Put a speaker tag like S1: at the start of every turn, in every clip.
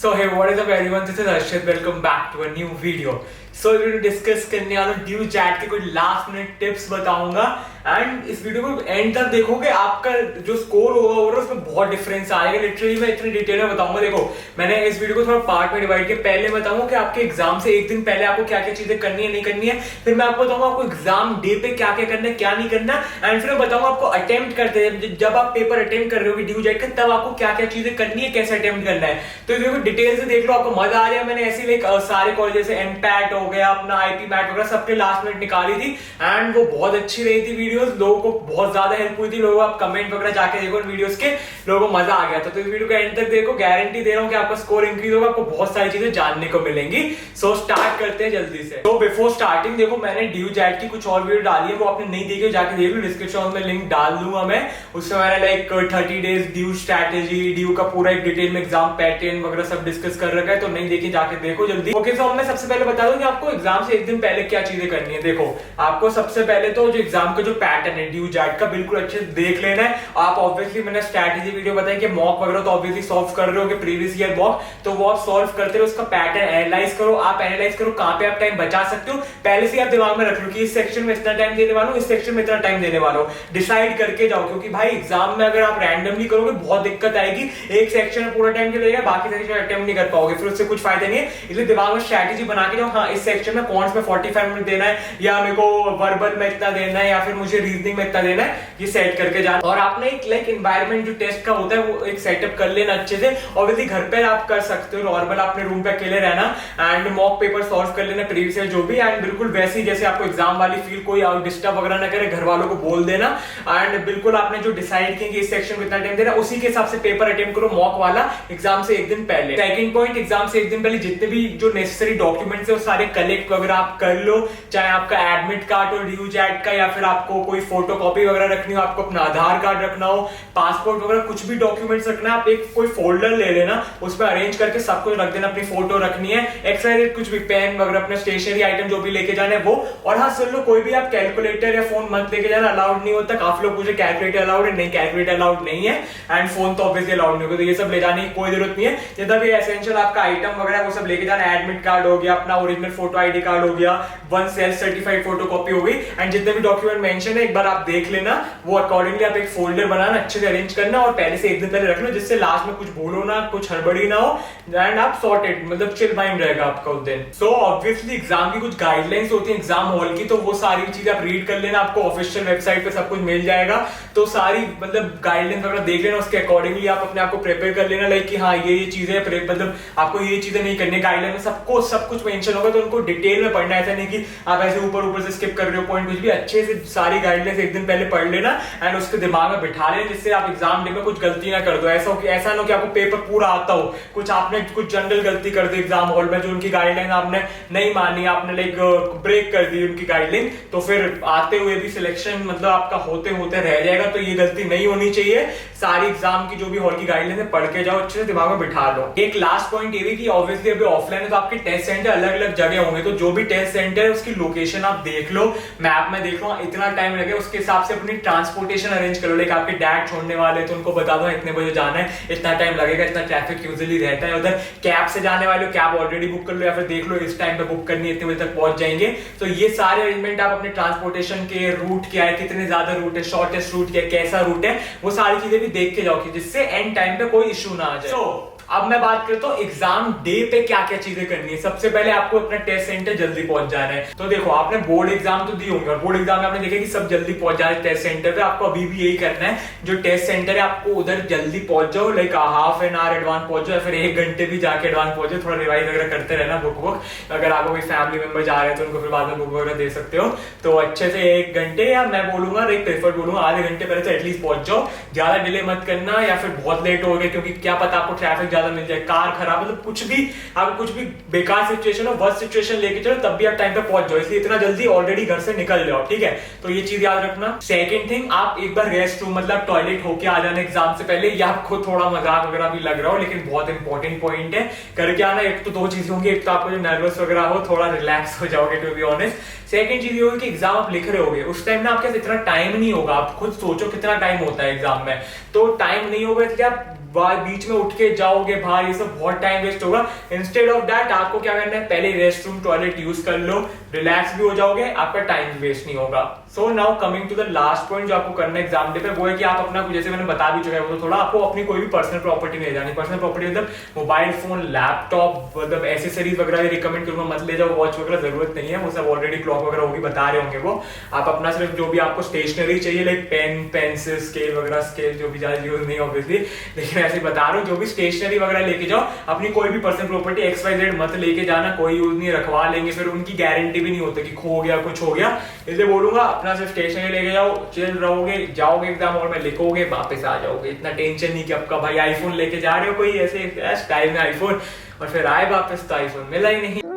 S1: So hey, what is up everyone? This is Arshad. Welcome back to a new video. So video discuss करने वाला हूँ due chat के कुछ last minute tips बताऊंगा and इस video को and तक देखोगे आपका जो स्कोर होगा उसमें बहुत डिफरेंस आएगा। लिटरली मैं इतनी डिटेल में बताऊंगा। देखो मैंने इस वीडियो को थोड़ा पार्ट में डिवाइड किया। पहले बताऊंगा कि आपके एग्जाम से एक दिन पहले आपको क्या क्या चीजें करनी है नहीं करनी है, फिर मैं आपको बताऊंगा आपको एग्जाम डे पे क्या क्या करना है क्या नहीं करना, एंड फिर मैं बताऊंगा आपको अटेम्प्ट करते हैं जब आप पेपर अटेम्प्ट कर रहे हो ड्यू चैट का तब आपको क्या क्या चीजें करनी है, कैसे अटेम्प्ट करना है। तो वीडियो को डिटेल से देख लो, आपको मजा आ जाए। मैंने ऐसे लाइक सारे कॉलेज से एमपैट हो गया, अपना आईपी मैट वगैरह सबके लास्ट मिनट निकाली थी एंड वो बहुत अच्छी रही थी वीडियोस। लोगों को बहुत ज्यादा हेल्प हुई थी। लोगों आप कमेंट वगैरह जाके देखो वीडियोस के, लोगों को मजा आ गया था। तो इस वीडियो को एंड तक देखो, गारंटी दे रहा हूं कि आपका स्कोर इंक्रीज होगा, आपको बहुत सारी चीजें जानने को मिलेंगी। सो स्टार्ट करते हैं जल्दी से। तो बिफोर स्टार्टिंग देखो मैंने ड्यू चैट की कुछ और वीडियो डाली है, वो आपने नहीं देखी जाके देख लो, डिस्क्रिप्शन में लिंक डाल दूंगा मैं। उसमें मैंने like 30 days due strategy, due का पूरा एक डिटेल में एग्जाम पैटर्न वगैरह सब डिस्कस कर रखा है, तो नहीं देखी जाके देखो जल्दी। ओके, तो मैं सबसे पहले बता दूं कि आपको एग्जाम से एक दिन पहले क्या चीजें करनी है। देखो आपको सबसे पहले तो जो एग्जाम का जो पैटर्न है ड्यू चैट का बिल्कुल अच्छे से देख लेना है। आप ऑब्वियसली मैंने स्ट्रैटेजी वीडियो बताई कि मॉक वगैरह तो ऑब्वियसली सॉल्व कर रहे हो कि प्रीवियस ईयर मॉक, तो वो आप सॉल्व करते रहो, उसका पैटर्न एनालाइज करो। आप एनालाइज करो कहां पे आप टाइम बचा सकते हो, पहले से आप दिमाग में रख लो कि इस सेक्शन में इतना टाइम देने वाला हूं, इस सेक्शन में इतना टाइम देने वाला हूं, डिसाइड करके जाओ। क्योंकि भाई एग्जाम में अगर आप रैंडमली करोगे बहुत दिक्कत आएगी। एक सेक्शन में पूरा टाइम चलेगा, बाकी सेक्शन में अटेम्प्ट नहीं कर पाओगे, फिर उससे कुछ फायदा नहीं है। इसलिए दिमाग में स्ट्रैटेजी बना के जाओ, हाँ इस सेक्शन में कौन में 45 मिनट देना है, या मेरे को वर्बल में इतना देना है, या फिर मुझे रीजनिंग में इतना देना है, ये सेट करके जाना। और आपने एक लाइक एनवायरनमेंट जो टेस्ट का होता है वो एक सेटअप कर लेना अच्छे से। ऑब्वियसली घर पे आप कर सकते हो नॉर्मल, अपने रूम पे अकेले रहना एंड मॉक पेपर सॉल्व कर लेना प्रीवियस ईयर जो भी, एंड बिल्कुल वैसे ही जैसे आपको एग्जाम वाली फील, कोई डिस्टर्ब वगैरह ना करे, घर वालों को बोल देना एंड बिल्कुल आपने जो डिसाइड किया कि इस सेक्शन में इतना टाइम देना उसी के हिसाब से पेपर अटेम्प्ट करो मॉक वाला एग्जाम से एक दिन पहले। सेकंड पॉइंट, एग्जाम से एक दिन पहले जितने भी जो नेसेसरी डॉक्यूमेंट्स है वो सारे कलेक्ट वगैरह आप कर लो, चाहे आपका एडमिट कार्ड हो ड्यू चैट का, या फिर आपको कोई फोटो कॉपी वगैरह रखनी हो, आपको अपना आधार कार्ड रखना हो, पासपोर्ट वगैरह कुछ भी डॉक्यूमेंट्स रखना है, आप एक कोई फोल्डर ले लेना, उसमें अरेंज करके सब कुछ रख देना। अपनी फोटो रखनी है, एक्स्ट्रा कुछ भी पेन वगैरह अपने स्टेशनरी आइटम जो भी लेके जाना है वो। और हाँ सुन लो, कोई भी आप कैलकुलेटर या फोन मत लेके जाना, अलाउड नहीं होता। काफी लोग पूछे कैलकुलेटर अलाउड है, नहीं कैलकुलेटर अलाउड नहीं है, एंड फोन तो ऑब्वियसली अलाउड नहीं होगा, तो ये सब ले जाने की कोई जरूरत नहीं है। जितना भी एसेंशियल आपका आइटम वगैरह वो सब लेके जाना, एडमिट कार्ड हो गया, अपना ओरिजिनल फोटो आईडी कार्ड हो गया, 1 सेल्फ सर्टिफाइड फोटो कॉपी हो गई, एंड जितने भी डॉक्यूमेंट मेंशन है एक बार आप देख लेना, वो अकॉर्डिंगली आप एक फोल्डर बनाना, अच्छे से अरेंज करना और पहले से एक दिन पहले रख लो, जिससे लास्ट में कुछ भूलो ना, कुछ हड़बड़ी ना हो, एंड आप सॉर्टेड मतलब चिल माइंड रहेगा आपका उस दिन। सो ऑब्वियसली एग्जाम की कुछ गाइडलाइंस होती है एग्जाम हॉल की, तो वो सारी चीजें आप रीड कर लेना, आपको ऑफिशियल वेबसाइट पे सब कुछ मिल जाएगा। तो सारी मतलब गाइडलाइंस वगैरह देख लेना, उसके अकॉर्डिंगली आप अपने आप को प्रिपेयर कर लेना, लाइक कि हाँ ये चीजें मतलब आपको ये चीजें नहीं करनी। गाइडलाइन में सबको सब कुछ मेंशन होगा, तो उनको डिटेल में पढ़ना है, ऐसा नहीं कि आप ऐसे ऊपर ऊपर से स्किप कर रहे हो पॉइंट कुछ भी। अच्छे से सारी गाइडलाइंस एक दिन पहले पढ़ लेना एंड उसके दिमाग में बिठा लेना, जिससे आप एग्जाम डे में कुछ गलती ना कर दो। ऐसा ना कि आपको पेपर पूरा आता हो, कुछ आपने कुछ जनरल गलती कर दी एग्जाम हॉल में, जो उनकी गाइडलाइन आपने नहीं मानी, आपने लाइक ब्रेक कर दी उनकी गाइडलाइन, तो फिर आते हुए भी सिलेक्शन मतलब आपका होते होते रह जाएगा। तो ये गलती नहीं होनी चाहिए। सारी एग्जाम की जो भी हॉल की गाइडलाइन है पढ़ के जाओ, अच्छे से दिमाग में बिठा लो। एक लास्ट पॉइंट ये भी कि ऑब्वियसली अभी ऑफलाइन है तो आपके टेस्ट सेंटर अलग अलग जगह होंगे, तो जो भी टेस्ट सेंटर है उसकी लोकेशन आप देख लो, मैप में देख लो इतना टाइम लगे, उसके हिसाब से अपनी ट्रांसपोर्टेशन अरेंज करो। लाइक आपके डैड छोड़ने वाले तो उनको बता दो इतने बजे जाना है, इतना टाइम लगेगा, इतना ट्रैफिक यूजुअली रहता है उधर। कैब से जाने वाले हो कैब ऑलरेडी बुक कर लो, या फिर देख लो इस टाइम पे बुक करनी है, इतने बजे तक पहुंच जाएंगे। तो ये सारे अरेंजमेंट आप अपने ट्रांसपोर्टेशन के रूट क्या है, कितने ज्यादा रूट है, शॉर्टेस्ट रूट क्या है, कैसा रूट है, वो सारी चीजें भी देख के जाओ, जिससे एंड टाइम पे कोई इश्यू ना आ जाए। अब मैं बात करता हूँ एग्जाम डे पे क्या क्या चीजें करनी है। सबसे पहले आपको अपना टेस्ट सेंटर जल्दी पहुंच जाना है। तो देखो आपने बोर्ड एग्जाम तो दी होंगे, और बोर्ड एग्जाम में आपने देखा कि सब जल्दी पहुंच जा रहे हैं टेस्ट सेंटर पे। आपको अभी भी यही करना है, जो टेस्ट सेंटर है आपको उधर जल्दी पहुंच जाओ, like half an hour advance पहुंच जाओ, या फिर 1 घंटे भी जाके एडवांस पहुंच जाओ। थोड़ा रिवाइज वगैरह करते रहना बुक। अगर आपको कोई फैमिली मेंबर जा रहे हैं तो उनको फिर बाद में बुक वगैरह दे सकते हो। तो अच्छे से 1 घंटे, या मैं बोलूंगा एक प्रेफर बोलूंगा आधे घंटे पहले तो एटलीस्ट पहुंच जाओ। ज्यादा डिले मत करना, या फिर बहुत लेट हो गए, क्योंकि क्या पता आपको ट्रैफिक ज्यादा मिल जाए, कार खराब, मतलब कुछ भी आपको कुछ भी बेकार सिचुएशन हो, वर्स्ट सिचुएशन लेके चलो, तब भी आप टाइम पे पहुंच जाओ। इसलिए इतना जल्दी ऑलरेडी घर से निकल जाओ, ठीक है। तो ये चीज याद रखना। सेकंड थिंग, आप एक बार रेस्ट रूम मतलब टॉयलेट होके आ जाना एग्जाम से पहले। ये आपको थोड़ा मजाक वगैरह भी लग रहा हो, लेकिन बहुत इंपॉर्टेंट पॉइंट है। करके आना। एक तो 2 चीजें होंगी, एक तो आपको जो नर्वस वगैरह हो थोड़ा रिलैक्स हो जाओगे, टू बी ऑनेस्ट। सेकंड चीज ये होगी कि एग्जाम आप लिख रहे होगे, उस टाइम ना आपके पास इतना टाइम नहीं होगा। आप खुद सोचो कितना टाइम होता है एग्जाम में, तो टाइम नहीं होगा इसलिए आप बीच में उठ के जाओगे बाहर, ये सब बहुत टाइम वेस्ट होगा। इंस्टेड ऑफ दैट आपको क्या करना है, पहले रेस्ट रूम टॉयलेट यूज कर लो, रिलैक्स भी हो जाओगे, आपका टाइम वेस्ट नहीं होगा। So now coming to the last point जो आपको करना है एग्जाम डे पे, वो है कि आप अपना, जैसे मैंने बता भी चुका है, वो तो थोड़ा आपको अपनी कोई भी पर्सनल प्रॉपर्टी नहीं जानी। पर्सनल प्रॉपर्टी मतलब मोबाइल फोन, लैपटॉप, मतलब एसेसरीज वगैरह रिकमेंड करूंगा मत ले जाओ, वॉच वगैरह जरूरत नहीं है, वो सब ऑलरेडी क्लॉक वगैरह होगी बता रहे होंगे वो। आप अपना सिर्फ जो भी आपको स्टेशनरी चाहिए, लाइक पेन, पेंसिल, स्केल वगैरह, स्केल जो भी ज्यादा यूज नहीं ऑब्वियसली, लेकिन ऐसे बता रहा हूँ, जो भी स्टेशनरी वगैरह लेके जाओ, अपनी कोई भी पर्सनल प्रॉपर्टी XYZ मत लेके जाना, कोई यूज नहीं, रखवा लेंगे फिर उनकी गारंटी भी नहीं होती कि खो गया, कुछ हो गया। इसलिए बोलूंगा अपना सिर्फ स्टेशनरी लेके जाओ, चिल रहोगे, जाओगे एग्जाम हॉल में, लिखोगे, वापस आ जाओगे। इतना टेंशन नहीं कि आपका भाई आईफोन लेके जा रहे हो, कोई ऐसे स्टाइल में आईफोन, और फिर आए वापस तो आईफोन मिला ही नहीं।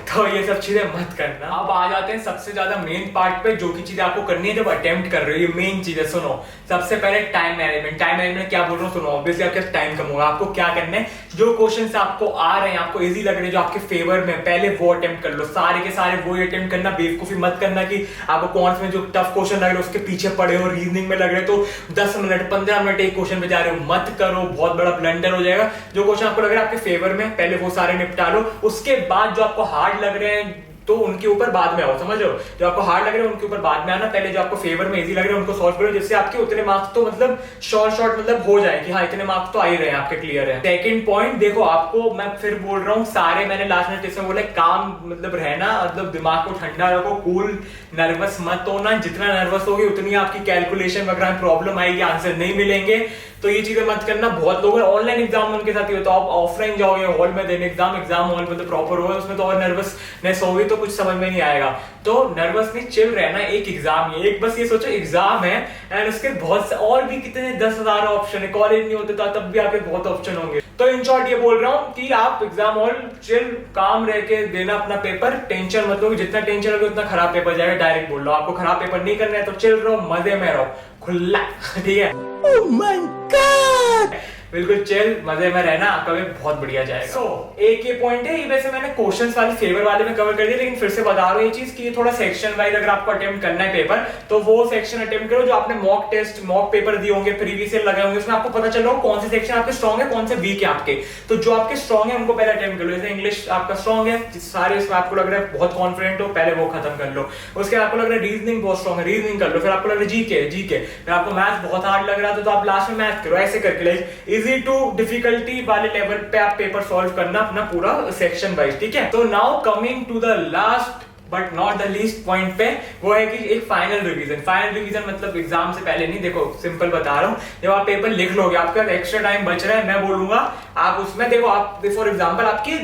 S1: तो ये सब चीजें मत करना। अब आ जाते हैं सबसे ज्यादा मेन पार्ट पे, जो की चीजें आपको करनी है जब अटेम्प्ट कर रहे हो। ये मेन चीज है, सुनो। सबसे पहले टाइम मैनेजमेंट। टाइम मैनेजमेंट क्या बोल रहा हूँ, सुनो। ऑब्वियसली आपके टाइम कम होगा, आपको क्या करना है, जो क्वेश्चंस आपको आ रहे हैं, आपको इजी लग रहे हैं, जो आपके फेवर में, पहले वो अटेम्प्ट कर लो। सारे के सारे वो अटेम्प्ट करना, बेवकूफी मत करना कि आपको कौन से जो टफ क्वेश्चन लग रहे हैं उसके पीछे पड़े हो, रीजनिंग में लग रहे तो 10 मिनट 15 मिनट एक क्वेश्चन पे जा रहे हो, मत करो, बहुत बड़ा ब्लंडर हो जाएगा। जो क्वेश्चन आपको लग रहा है आपके फेवर में, पहले वो सारे निपटा लो। उसके बाद जो आपको हार्ड लग रहे हैं तो उनके ऊपर बाद में आओ, समझ लो। जो आपको हार्ड लग रहे हैं उनके ऊपर बाद में आना, पहले जो आपको फेवर में इजी लग रहे हैं उनको सॉल्व करो, जिससे आपके उतने मार्क्स तो मतलब शॉर्ट मतलब हो जाए कि हाँ इतने मार्क्स तो आ ही रहे हैं आपके, क्लियर है। सेकंड पॉइंट देखो, आपको मैं फिर बोल रहा हूँ, सारे मैंने लास्ट में टिप्स में बोला, काम मतलब रहना, मतलब दिमाग को ठंडा रखो, कूल, नर्वस मत होना। जितना नर्वस होगी उतनी आपकी कैलकुलेशन वगैरह में प्रॉब्लम आएगी, आंसर नहीं मिलेंगे, तो ये चीजें मत करना। बहुत लोग ऑनलाइन एग्जाम उनके साथ ही होता है, आप ऑफलाइन जाओगे हॉल में देने एग्जाम हॉल में तो प्रॉपर होगा, उसमें तो और नर्वसनेस होगी तो कुछ समझ में नहीं आएगा। तो नर्वस नहीं, चिल रहना। एक एग्जाम है, एक बस ये सोचो एग्जाम है, एंड उसके बहुत से और भी कितने 10,000 ऑप्शन है। कॉलेज नहीं होते तो तब भी आपके बहुत ऑप्शन होंगे। तो इन शॉर्ट ये बोल रहा हूँ कि आप एग्जाम हॉल चिल, काम रह के देना अपना पेपर, टेंशन मत लो। जितना टेंशन लोगे उतना खराब पेपर जाएगा, डायरेक्ट बोल लो। आपको खराब पेपर नहीं करना है तो चिल रहो, मजे में रहो, खुला, ठीक है। Oh my God! बिल्कुल चिल, मजे में रहना, कभी बहुत बढ़िया जाएगा। सो एक ये पॉइंट है, ये वैसे मैंने क्वेश्चंस वाले फेवर वाले में कवर कर दिया, लेकिन फिर से बता रहा हूँ ये चीज कि थोड़ा सेक्शन वाइज अगर आपको अटेम्प्ट करना है पेपर, तो वो सेक्शन अटेम्प्ट करो जो आपने मॉक टेस्ट, मॉक पेपर दिए होंगे, प्रीवियस ईयर लगाए होंगे, उसमें आपको पता चल रहा हो कौन से सेक्शन आपके स्ट्रॉन्ग है, कौन से वीक है आपके। तो जो आपके स्ट्रॉन्ग है उनको पहले अटेम्प्ट कर लो। जैसे इंग्लिश आपका स्ट्रॉन्ग है, सारे उसमें आपको लग रहा है बहुत कॉन्फिडेंट हो, पहले वो खत्म कर लो। उसके बाद आपको लग रहा है रीजनिंग बहुत स्ट्रॉन्ग है, रीजनिंग कर लो। फिर आपको लग रहा है जीके, फिर आपको मैथ्स बहुत हार्ड लग रहा था तो आप लास्ट में मैथ करो। ऐसे करके लाइक इजी टू डिफिकल्टी वाले लेवल पे आप पेपर सॉल्व करना अपना पूरा सेक्शन वाइज, ठीक है। तो now coming to the last but not the least point पे, वो है कि एक फाइनल रिवीजन। फाइनल रिवीजन मतलब एग्जाम से पहले नहीं, देखो सिंपल बता रहा हूँ, जब आप पेपर लिख लोगे, आपका एक्स्ट्रा टाइम बच रहा है, मैं बोलूंगा आप उसमें देखो, आप फॉर एग्जाम्पल आपकी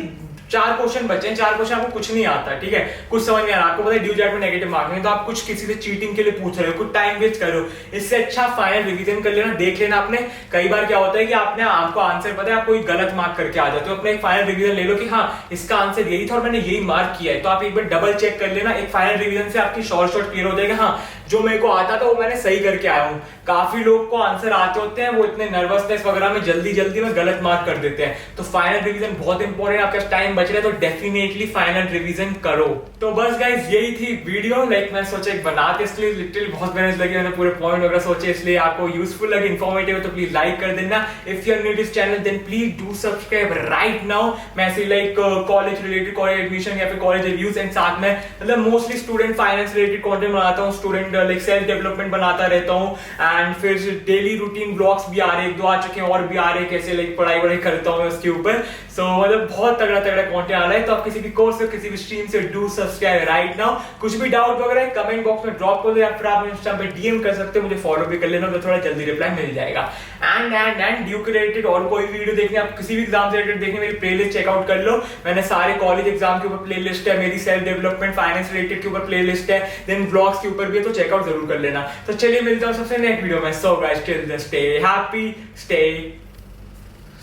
S1: 4 क्वेश्चन बचे हैं, 4 क्वेश्चन आपको कुछ नहीं आता, ठीक है, कुछ समझ नहीं आ रहा, आपको पता है ड्यू जेट में नेगेटिव मार्क नहीं, तो आप कुछ किसी से चीटिंग के लिए पूछ रहे हो, कुछ टाइम वेस्ट कर रहे हो। इससे अच्छा फाइनल रिवीजन कर लेना, देख लेना आपने। कई बार क्या होता है कि आपको आंसर पता है, आप कोई गलत मार्क करके आ जाते हो, अपने एक फाइनल रिवीजन ले लो कि हाँ इसका आंसर यही था और मैंने यही मार्क किया है, तो आप एक बार डबल चेक कर लेना। एक फाइनल रिवीजन से आपकी शॉर्ट क्लियर हो जाएगा, हाँ जो मेरे को आता था वो मैंने सही करके आया हूँ। काफी लोग को आंसर आते होते हैं, वो इतने नर्वसनेस वगैरह में जल्दी में गलत मार्क कर देते हैं। तो फाइनल रिवीजन बहुत इंपॉर्टेंट, आपका टाइम बच रहा है तो डेफिनेटली फाइनल रिवीजन करो। तो बस गाइस यही थी वीडियो, लाइक मैं सोचा बनाते इसलिए लिटरली बहुत मेहनत लगी, मैंने पूरे पॉइंट वगैरह सोचे, इसलिए आपको यूजफुल लगे, इन्फॉर्मेटिव है तो प्लीज लाइक कर देना। If you are new to this channel then please do subscribe right now. मैं ऐसे like college related, college admission या फिर कॉलेज रिव्यूज एंड साथ में मतलब mostly student finance related content बनाता हूँ, स्टूडेंट लाइक सेल्फ डेवलपमेंट बनाता रहता हूँ, एंड फिर डेली रूटीन ब्लॉग्स भी आ रहे हैं, 1-2 आ चुके हैं और भी आ रहे हैं, कैसे लाइक पढ़ाई करता हूँ उसके ऊपर। सो मतलब बहुत तगड़ा कंटेंट आ रहा है, तो आप किसी भी कोर्स से किसी भी स्ट्रीम से डू सब्सक्राइब राइट नाउ। कुछ भी डाउट वगैरह कमेंट बॉक्स में ड्रॉप कर दो या फिर आप इंस्टा पे डीएम कर सकते हो, मुझे फॉलो भी कर लेना तो थोड़ा जल्दी रिप्लाई मिल जाएगा। एंड ड्यू के रिलेटेड और कोई वीडियो देखने, आप किसी भी एग्जाम से रिलेटेड देखने, मेरी प्लेलिस्ट चेकआउट कर लो। मैंने सारे कॉलेज एग्जाम के ऊपर प्लेलिस्ट है, मेरी सेल्फ डेवलपमेंट फाइनेंस रिलेटेड के ऊपर प्लेलिस्ट है, देन ब्लॉग्स के ऊपर भी है, तो चेकआउट जरूर कर लेना। तो चलिए मिलता हूं सबसे नेक्स्ट वीडियो में। So guys till then stay happy, stay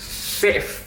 S1: safe.